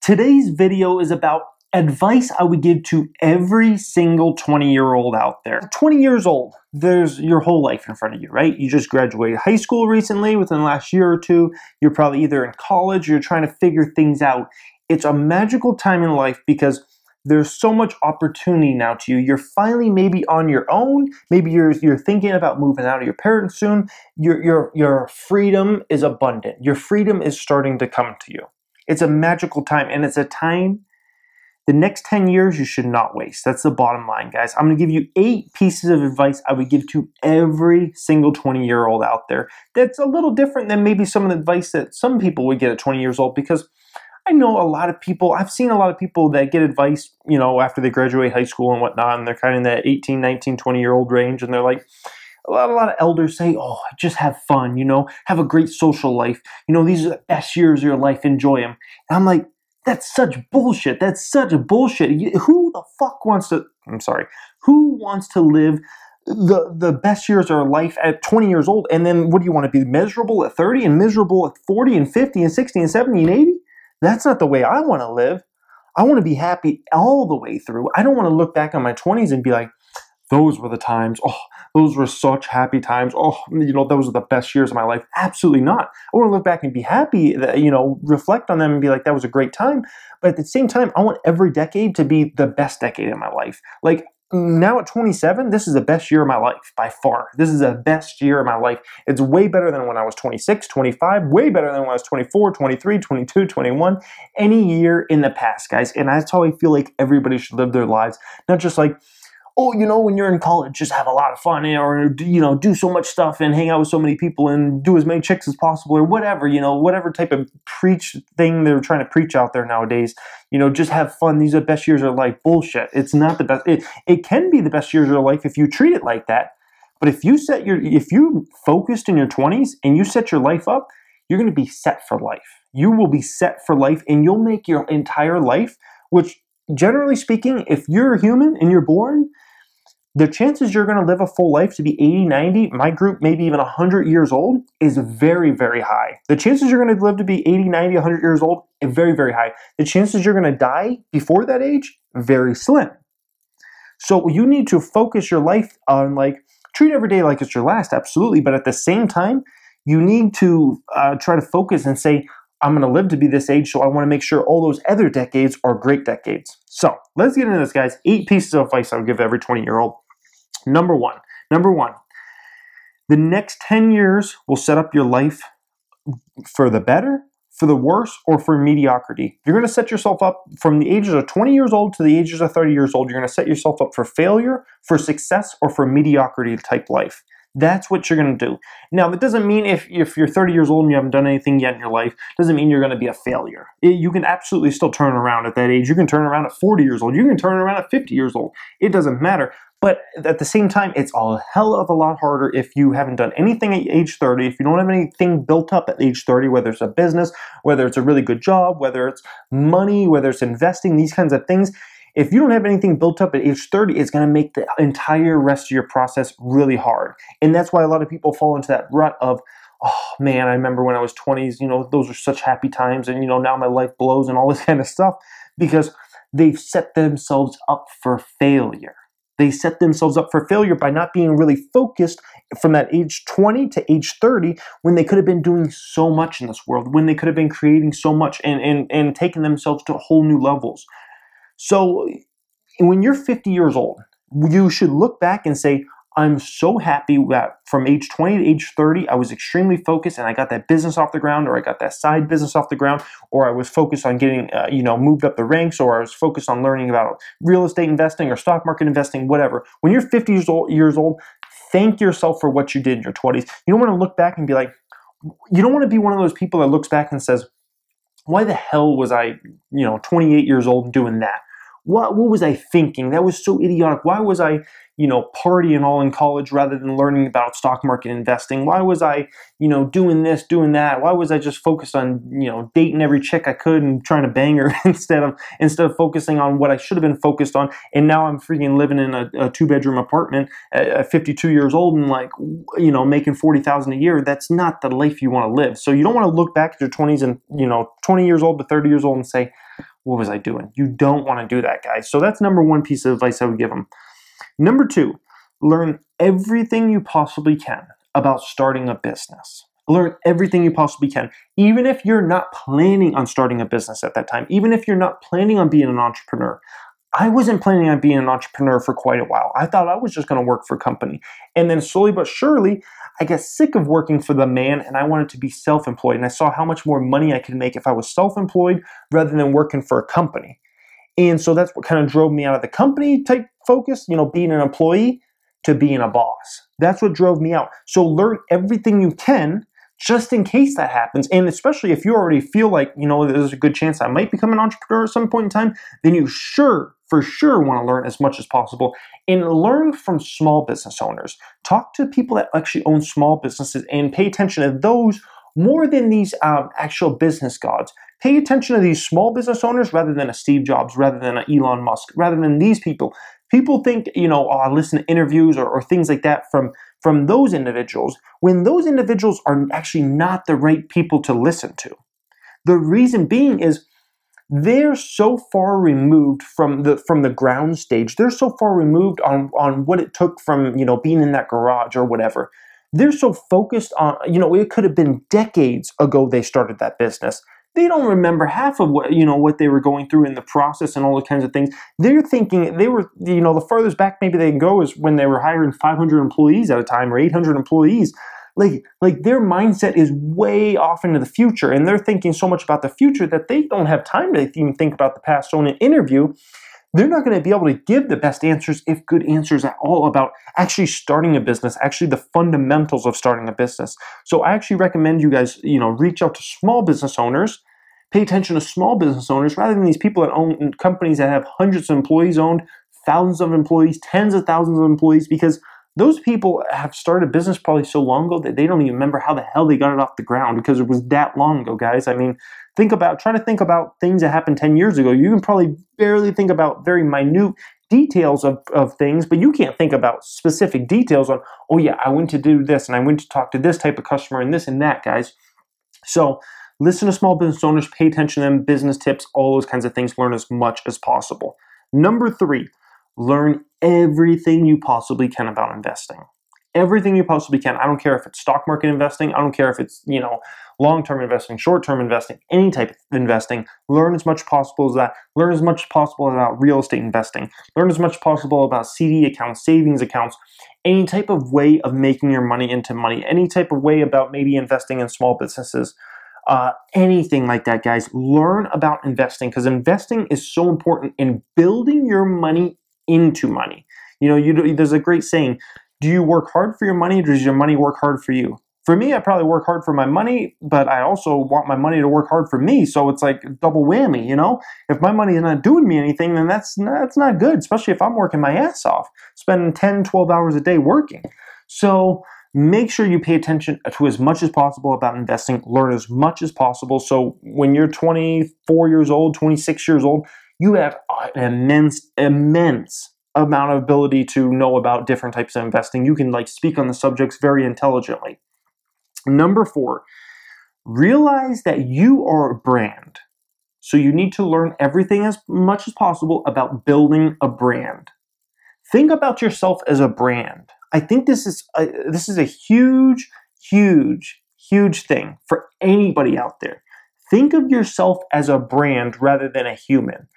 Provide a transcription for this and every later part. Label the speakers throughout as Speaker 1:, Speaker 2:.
Speaker 1: Today's video is about advice I would give to every single 20-year-old out there. 20 years old, there's your whole life in front of you, right? You just graduated high school recently within the last year or two. You're probably either in college or you're trying to figure things out. It's a magical time in life because there's so much opportunity now to you. You're finally maybe on your own. Maybe you're thinking about moving out of your parents soon. Your freedom is abundant. Your freedom is starting to come to you. It's a magical time, and it's a time, the next 10 years you should not waste. That's the bottom line, guys. I'm going to give you 8 pieces of advice I would give to every single 20-year-old out there. That's a little different than maybe some of the advice that some people would get at 20 years old, because I know a lot of people, I've seen a lot of people that get advice, after they graduate high school and whatnot, and they're kind of in that 18, 19, 20-year-old range, and they're like, a lot of elders say, oh, just have fun, have a great social life. These are the best years of your life, enjoy them. And I'm like, that's such bullshit. That's such bullshit. Who the fuck wants to, who wants to live the best years of their life at 20 years old? And then what do you want to be, miserable at 30 and miserable at 40 and 50 and 60 and 70 and 80? That's not the way I want to live. I want to be happy all the way through. I don't want to look back on my 20s and be like, those were the times. Oh, those were such happy times. Oh, those are the best years of my life. Absolutely not. I want to look back and be happy, that, reflect on them and be like, that was a great time. But at the same time, I want every decade to be the best decade of my life. Like now at 27, this is the best year of my life by far. This is the best year of my life. It's way better than when I was 26, 25, way better than when I was 24, 23, 22, 21, any year in the past, guys. And that's how I feel like everybody should live their lives. Not just like, oh, when you're in college, just have a lot of fun, or, do so much stuff and hang out with so many people and do as many chicks as possible, or whatever, whatever type of preach thing they're trying to preach out there nowadays. Just have fun. These are the best years of life. Bullshit. It's not the best. It can be the best years of your life if you treat it like that. But if you focused in your 20s and you set your life up, you're going to be set for life. You will be set for life, and you'll make your entire life, which generally speaking, if you're a human and you're born, the chances you're going to live a full life to be 80, 90, my group, maybe even 100 years old is very, very high. The chances you're going to live to be 80, 90, 100 years old is very, very high. The chances you're going to die before that age, very slim. So you need to focus your life on, treat every day like it's your last, absolutely. But at the same time, you need to try to focus and say, I'm going to live to be this age, so I want to make sure all those other decades are great decades. So let's get into this, guys. 8 pieces of advice I would give every 20-year-old. Number one, the next 10 years will set up your life for the better, for the worse, or for mediocrity. You're going to set yourself up from the ages of 20 years old to the ages of 30 years old. You're going to set yourself up for failure, for success, or for mediocrity type life. That's what you're going to do. Now, that doesn't mean if you're 30 years old and you haven't done anything yet in your life, doesn't mean you're going to be a failure. You can absolutely still turn around at that age. You can turn around at 40 years old. You can turn around at 50 years old. It doesn't matter. But at the same time, it's a hell of a lot harder if you haven't done anything at age 30, if you don't have anything built up at age 30, whether it's a business, whether it's a really good job, whether it's money, whether it's investing, these kinds of things. If you don't have anything built up at age 30, it's going to make the entire rest of your process really hard. And that's why a lot of people fall into that rut of, oh man, I remember when I was 20s, those are such happy times, and now my life blows and all this kind of stuff, because they've set themselves up for failure. They set themselves up for failure by not being really focused from that age 20 to age 30, when they could have been doing so much in this world, when they could have been creating so much and taking themselves to whole new levels. So when you're 50 years old, you should look back and say, I'm so happy that from age 20 to age 30, I was extremely focused and I got that business off the ground, or I got that side business off the ground, or I was focused on getting, moved up the ranks, or I was focused on learning about real estate investing or stock market investing, whatever. When you're 50 years old, thank yourself for what you did in your 20s. You don't want to look back and be like, you don't want to be one of those people that looks back and says, why the hell was I, 28 years old and doing that? What was I thinking? That was so idiotic. Why was I, partying all in college rather than learning about stock market investing? Why was I, doing this, doing that? Why was I just focused on, dating every chick I could and trying to bang her instead of focusing on what I should have been focused on? And now I'm freaking living in a 2-bedroom apartment at 52 years old and making $40,000 a year. That's not the life you want to live. So you don't want to look back at your 20s and, 20 years old to 30 years old and say, what was I doing? You don't want to do that, guys. So that's number one piece of advice I would give them. Number two, learn everything you possibly can about starting a business. Learn everything you possibly can, even if you're not planning on starting a business at that time, even if you're not planning on being an entrepreneur. I wasn't planning on being an entrepreneur for quite a while. I thought I was just going to work for a company. And then slowly but surely, I got sick of working for the man and I wanted to be self-employed. And I saw how much more money I could make if I was self-employed rather than working for a company. And so that's what kind of drove me out of the company type focus, being an employee, to being a boss. That's what drove me out. So learn everything you can just in case that happens. And especially if you already feel like, there's a good chance I might become an entrepreneur at some point in time, then you for sure want to learn as much as possible and learn from small business owners. Talk to people that actually own small businesses and pay attention to those more than these actual business gods. Pay attention to these small business owners rather than a Steve Jobs, rather than an Elon Musk, rather than these people. People think, I listen to interviews or things like that from those individuals, when those individuals are actually not the right people to listen to. The reason being is they're so far removed from the ground stage. They're so far removed on what it took from, being in that garage or whatever. They're so focused on, it could have been decades ago they started that business. They don't remember half of what they were going through in the process and all the kinds of things. They're thinking they were, the farthest back maybe they can go is when they were hiring 500 employees at a time or 800 employees. Like their mindset is way off into the future, and they're thinking so much about the future that they don't have time to even think about the past. So in an interview, they're not going to be able to give the best answers, if good answers at all, about actually starting a business, actually the fundamentals of starting a business. So I actually recommend you guys, reach out to small business owners, pay attention to small business owners rather than these people that own companies that have hundreds of employees owned, thousands of employees, tens of thousands of employees, because those people have started a business probably so long ago that they don't even remember how the hell they got it off the ground, because it was that long ago, guys. I mean, try to think about things that happened 10 years ago. You can probably barely think about very minute details of things, but you can't think about specific details on, oh yeah, I went to do this and I went to talk to this type of customer and this and that, guys. So listen to small business owners, pay attention to them, business tips, all those kinds of things. Learn as much as possible. Number 3, learn everything you possibly can about investing. Everything you possibly can. I don't care if it's stock market investing. I don't care if it's, long-term investing, short-term investing, any type of investing. Learn as much possible as that. Learn as much possible about real estate investing. Learn as much possible about CD accounts, savings accounts, any type of way of making your money into money, any type of way about maybe investing in small businesses. Anything like that, guys. Learn about investing, because investing is so important in building your money into money. There's a great saying, do you work hard for your money, or does your money work hard for you? For me, I probably work hard for my money, but I also want my money to work hard for me. So it's like double whammy, If my money is not doing me anything, then that's not good, especially if I'm working my ass off, spending 10, 12 hours a day working. So make sure you pay attention to as much as possible about investing. Learn as much as possible. So when you're 24 years old, 26 years old, you have an immense amount of ability to know about different types of investing. You can speak on the subjects very intelligently. Number 4, realize that you are a brand. So you need to learn everything as much as possible about building a brand. Think about yourself as a brand. I think this is a huge, huge, huge thing for anybody out there. Think of yourself as a brand rather than a human.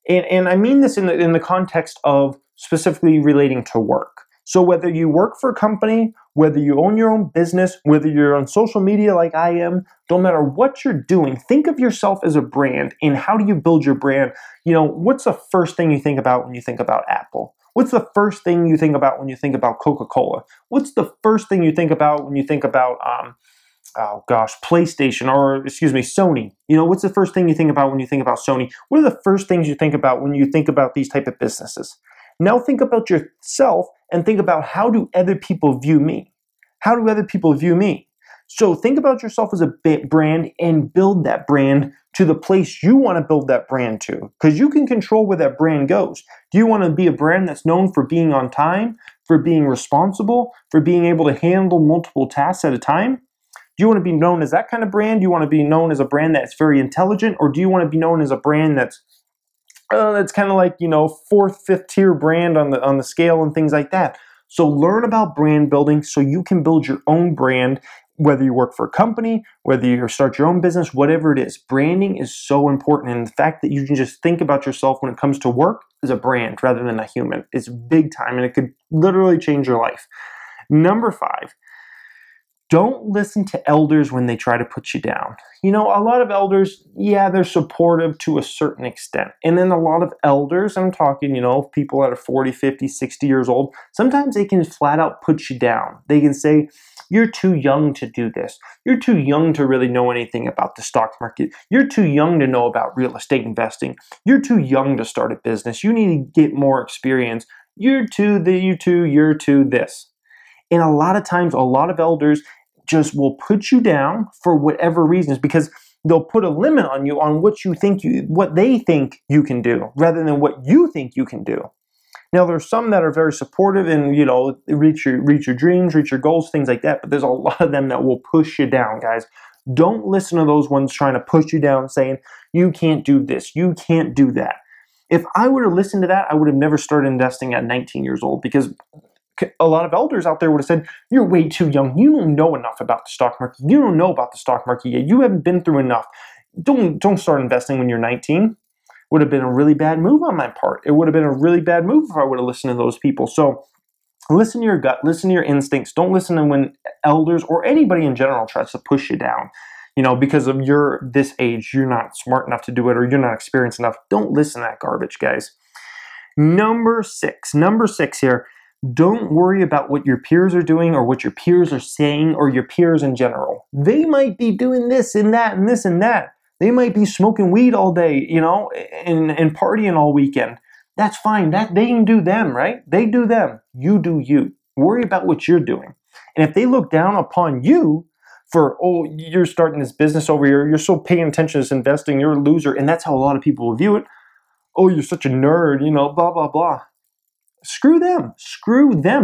Speaker 1: And I mean this in the context of specifically relating to work. So whether you work for a company, whether you own your own business, whether you're on social media like I am, don't matter what you're doing, think of yourself as a brand. And how do you build your brand? What's the first thing you think about when you think about Apple? What's the first thing you think about when you think about Coca-Cola? What's the first thing you think about when you think about PlayStation, or Sony? What's the first thing you think about when you think about Sony? What are the first things you think about when you think about these type of businesses? Now think about yourself and think about, how do other people view me? How do other people view me? So think about yourself as a brand and build that brand to the place you want to build that brand to, because you can control where that brand goes. Do you want to be a brand that's known for being on time, for being responsible, for being able to handle multiple tasks at a time? Do you want to be known as that kind of brand? Do you want to be known as a brand that's very intelligent? Or do you want to be known as a brand that's kind of like, fourth, fifth tier brand on the scale and things like that? So learn about brand building so you can build your own brand, whether you work for a company, whether you start your own business, whatever it is. Branding is so important. And the fact that you can just think about yourself when it comes to work as a brand rather than a human is big time, and it could literally change your life. Number 5, don't listen to elders when they try to put you down. A lot of elders, yeah, they're supportive to a certain extent. And then a lot of elders, I'm talking, people that are 40, 50, 60 years old, sometimes they can flat out put you down. They can say, you're too young to do this. You're too young to really know anything about the stock market. You're too young to know about real estate investing. You're too young to start a business. You need to get more experience. You're too this. And a lot of times, a lot of elders just will put you down for whatever reasons, because they'll put a limit on you on what they think you can do rather than what you think you can do. Now, there's some that are very supportive and, reach your dreams, reach your goals, things like that. But there's a lot of them that will push you down, guys. Don't listen to those ones trying to push you down, saying, you can't do this, you can't do that. If I would have listened to that, I would have never started investing at 19 years old, because a lot of elders out there would have said, you're way too young. You don't know enough about the stock market. You don't know about the stock market yet. You haven't been through enough. Don't start investing when you're 19. Would have been a really bad move on my part. It would have been a really bad move if I would have listened to those people. So listen to your gut, listen to your instincts. Don't listen to when elders or anybody in general tries to push you down. Because of this age, you're not smart enough to do it, or you're not experienced enough. Don't listen to that garbage, guys. Number six here. Don't worry about what your peers are doing or what your peers are saying or your peers in general. They might be doing this and that and this and that. They might be smoking weed all day, and partying all weekend. That's fine. That they can do them, right? They do them. You do you. Worry about what you're doing. And if they look down upon you for, you're starting this business over here, you're so paying attention to this investing, you're a loser, and that's how a lot of people will view it. Oh, you're such a nerd, blah, blah, blah. Screw them.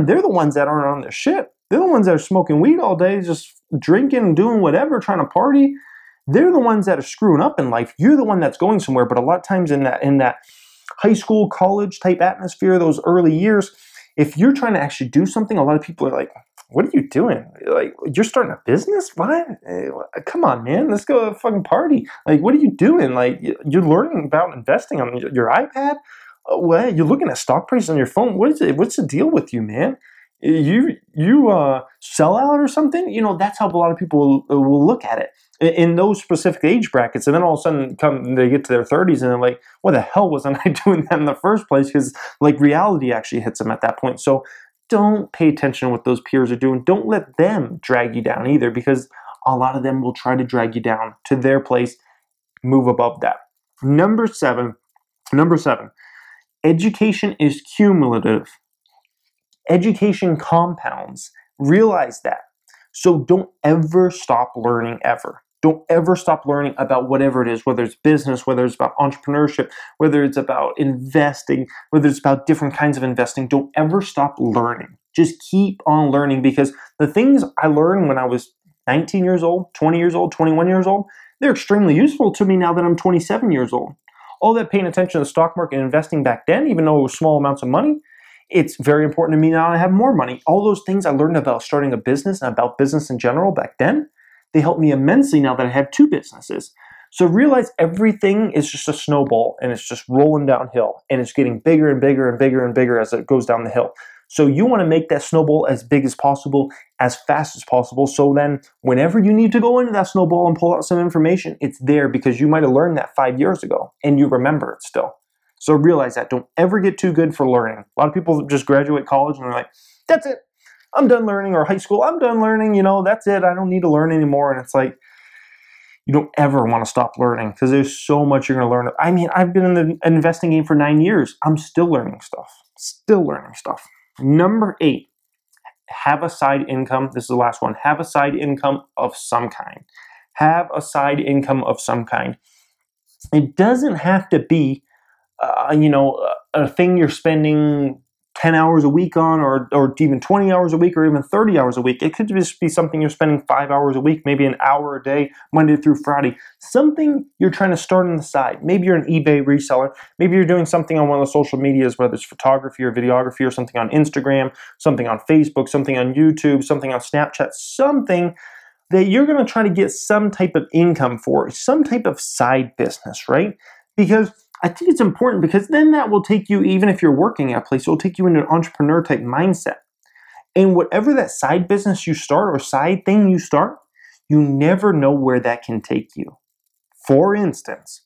Speaker 1: They're the ones that aren't on their shit. They're the ones that are smoking weed all day, just drinking and doing whatever, trying to party. They're the ones that are screwing up in life. You're the one that's going somewhere. But a lot of times in that high school, college type atmosphere, those early years, if you're trying to actually do something, a lot of people are like, what are you doing? Like, you're starting a business? What? Come on, man. Let's go fucking party. Like, what are you doing? Like, you're learning about investing on your iPad? What? You're looking at stock prices on your phone? What is it? What's the deal with you, man? You sell out or something? That's how a lot of people will look at it in those specific age brackets. And then all of a sudden they get to their 30s and they're like, what the hell wasn't I doing that in the first place? Because reality actually hits them at that point. So don't pay attention to what those peers are doing. Don't let them drag you down either, because a lot of them will try to drag you down to their place. Move above that. Number seven. Education is cumulative. Education compounds. Realize that. So don't ever stop learning ever. Don't ever stop learning about whatever it is, whether it's business, whether it's about entrepreneurship, whether it's about investing, whether it's about different kinds of investing. Don't ever stop learning. Just keep on learning, because the things I learned when I was 19 years old, 20 years old, 21 years old, they're extremely useful to me now that I'm 27 years old. All that paying attention to the stock market and investing back then, even though it was small amounts of money, it's very important to me now I have more money. All those things I learned about starting a business and about business in general back then, they help me immensely now that I have 2 businesses. So realize everything is just a snowball, and it's just rolling downhill, and it's getting bigger and bigger and bigger and bigger as it goes down the hill. So you want to make that snowball as big as possible, as fast as possible. So then whenever you need to go into that snowball and pull out some information, it's there, because you might have learned that 5 years ago and you remember it still. So realize that. Don't ever get too good for learning. A lot of people just graduate college and they're like, that's it. I'm done learning. Or high school, I'm done learning. That's it. I don't need to learn anymore. And it's like, you don't ever want to stop learning, because there's so much you're going to learn. I mean, I've been in the investing game for 9 years. I'm still learning stuff. Number 8, have a side income. This is the last one. Have a side income of some kind. It doesn't have to be, a thing you're spending 10 hours a week on, or even 20 hours a week, or even 30 hours a week. It could just be something you're spending 5 hours a week, maybe an hour a day, Monday through Friday. Something you're trying to start on the side. Maybe you're an eBay reseller. Maybe you're doing something on one of the social medias, whether it's photography or videography, or something on Instagram, something on Facebook, something on YouTube, something on Snapchat, something that you're going to try to get some type of income for, some type of side business, right? Because I think it's important, because then that will take you, even if you're working at a place, it will take you into an entrepreneur type mindset. And whatever that side business you start or side thing you start, you never know where that can take you. For instance,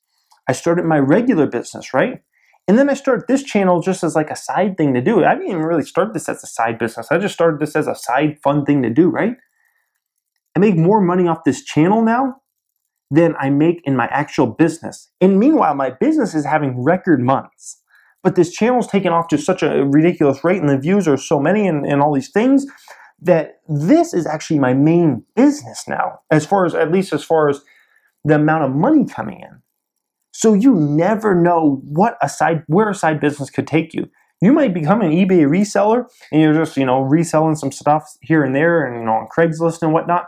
Speaker 1: I started my regular business, right? And then I started this channel just as like a side thing to do. I didn't even really start this as a side business. I just started this as a side fun thing to do, right? I make more money off this channel now than I make in my actual business. And meanwhile, my business is having record months. But this channel's taken off to such a ridiculous rate, and the views are so many, and all these things, that this is actually my main business now, at least as far as the amount of money coming in. So you never know where a side business could take you. You might become an eBay reseller, and you're just, reselling some stuff here and there, and on Craigslist and whatnot.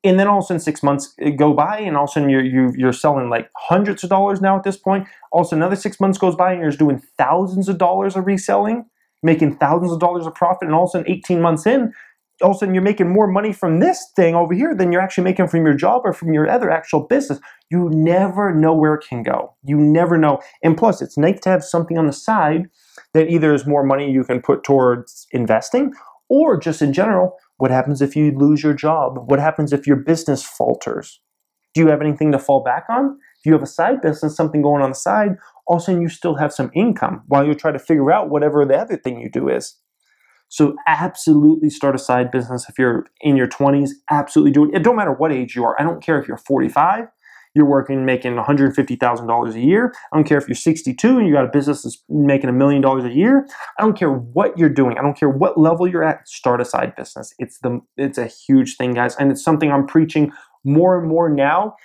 Speaker 1: And then all of a sudden 6 months go by, and all of a sudden you're selling like hundreds of dollars now at this point. All of a sudden another 6 months goes by, and you're just doing thousands of dollars of reselling, making thousands of dollars of profit. And all of a sudden 18 months in, all of a sudden you're making more money from this thing over here than you're actually making from your job or from your other actual business. You never know where it can go. You never know. And plus, it's nice to have something on the side that either is more money you can put towards investing, or just in general, what happens if you lose your job? What happens if your business falters? Do you have anything to fall back on? If you have a side business, something going on the side, all of a sudden you still have some income while you're trying to figure out whatever the other thing you do is. So absolutely start a side business. If you're in your 20s, absolutely do it. It don't matter what age you are. I don't care if you're 45, you're making $150,000 a year. I don't care if you're 62 and you got a business that's making $1 million a year. I don't care what you're doing. I don't care what level you're at. Start a side business. It's a huge thing, guys, and it's something I'm preaching more and more now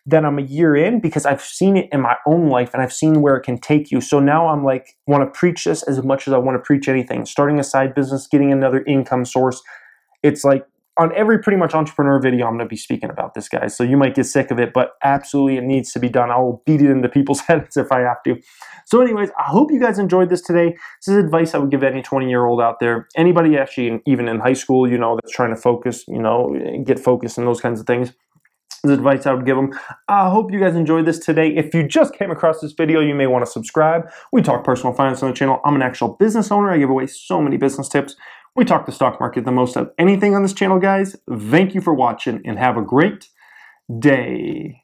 Speaker 1: that I'm a year in, because I've seen it in my own life and I've seen where it can take you. So now I'm like, want to preach this as much as I want to preach anything. Starting a side business, getting another income source. It's like on every pretty much entrepreneur video, I'm going to be speaking about this, guys. So you might get sick of it, but absolutely it needs to be done. I will beat it into people's heads if I have to. So anyways, I hope you guys enjoyed this today. This is advice I would give any 20-year-old out there. Anybody actually, even in high school, that's trying to focus, get focused and those kinds of things. This is advice I would give them. I hope you guys enjoyed this today. If you just came across this video, you may want to subscribe. We talk personal finance on the channel. I'm an actual business owner. I give away so many business tips. We talk the stock market the most of anything on this channel, guys. Thank you for watching, and have a great day.